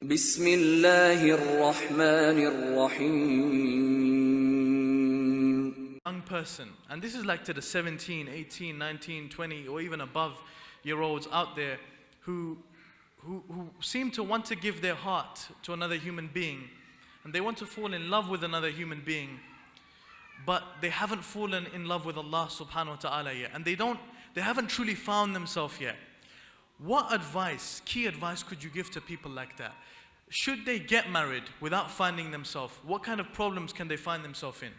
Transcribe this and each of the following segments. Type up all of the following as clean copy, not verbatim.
بسم الله الرحمن الرحيم. Young person, and this is like to the 17, 18, 19, 20 or even above year olds out there who seem to want to give their heart to another human being, and they want to fall in love with another human being, but they haven't fallen in love with Allah subhanahu wa ta'ala yet, and they haven't truly found themselves yet. What advice, key advice could you give to people like that? Should they get married without finding themselves? What kind of problems can they find themselves in?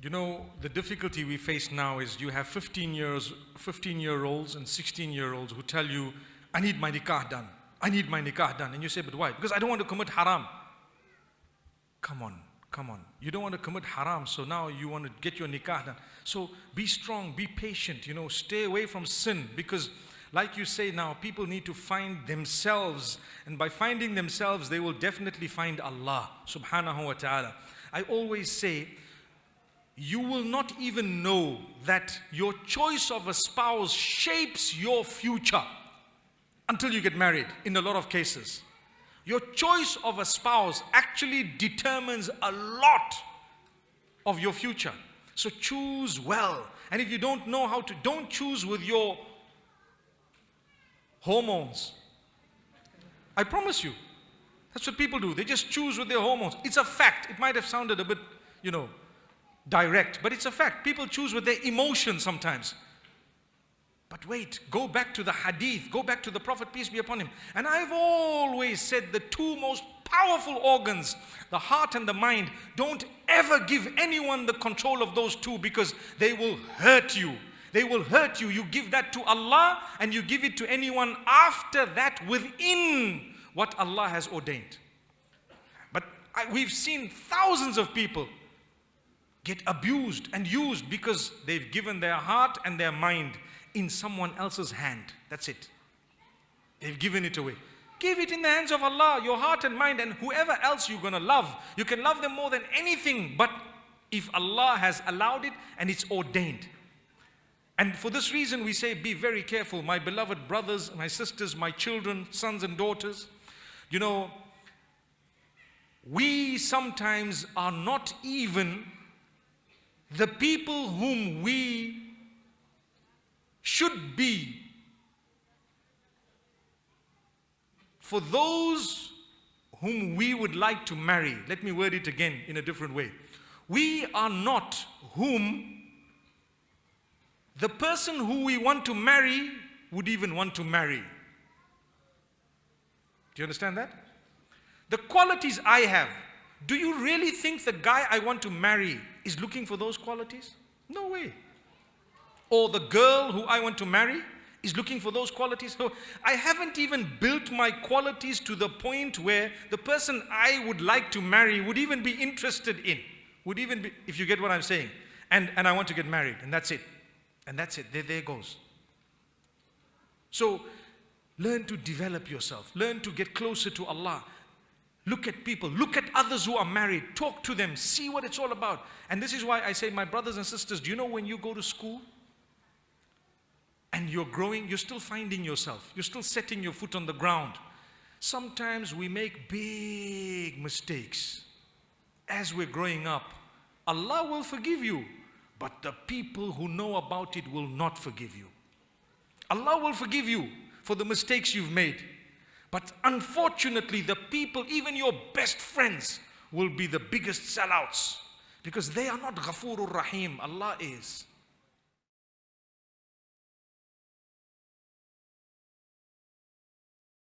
You know, the difficulty we face now is you have 15-year-olds and 16-year-olds who tell you, I need my nikah done. I need my nikah done. And you say, but why? Because I don't want to commit haram. Come on. You don't want to commit haram, so now you want to get your nikah done. So be strong, be patient, stay away from sin, because like you say now, people need to find themselves, and by finding themselves, they will definitely find Allah subhanahu wa ta'ala. I always say, you will not even know that your choice of a spouse shapes your future until you get married, in a lot of cases. Your choice of a spouse actually determines a lot of your future. So choose well. And if you don't know how to, don't choose with your hormones. I promise you. That's what people do. They just choose with their hormones. It's a fact. It might have sounded a bit, direct, but it's a fact. People choose with their emotions sometimes. But wait, go back to the hadith, go back to the Prophet, peace be upon him. And I've always said the two most powerful organs, the heart and the mind, don't ever give anyone the control of those two, because they will hurt you. They will hurt you. You give that to Allah and you give it to anyone after that within what Allah has ordained. But we've seen thousands of people get abused and used because they've given their heart and their mind in someone else's hand. That's it. They've given it away. Give it in the hands of Allah, your heart and mind, and whoever else you're going to love. You can love them more than anything, but if Allah has allowed it and it's ordained. And for this reason we say, be very careful, my beloved brothers, my sisters, my children, sons and daughters. We sometimes are not even the people whom we should be for those whom we would like to marry. Let me word it again in a different way. We are not whom the person who we want to marry would even want to marry. Do you understand that? The qualities I have, do you really think the guy I want to marry is looking for those qualities? No way. Or the girl who I want to marry is looking for those qualities. So I haven't even built my qualities to the point where the person I would like to marry would even be interested in. Would even be, if you get what I'm saying. And I want to get married, and that's it. And that's it. There it goes. So learn to develop yourself. Learn to get closer to Allah. Look at people. Look at others who are married. Talk to them. See what it's all about. And this is why I say, my brothers and sisters, do you know when you go to school and you're growing, you're still finding yourself. You're still setting your foot on the ground. Sometimes we make big mistakes as we're growing up. Allah will forgive you, but the people who know about it will not forgive you. Allah will forgive you for the mistakes you've made. But unfortunately, the people, even your best friends, will be the biggest sellouts, because they are not Ghafurur Rahim. Allah is.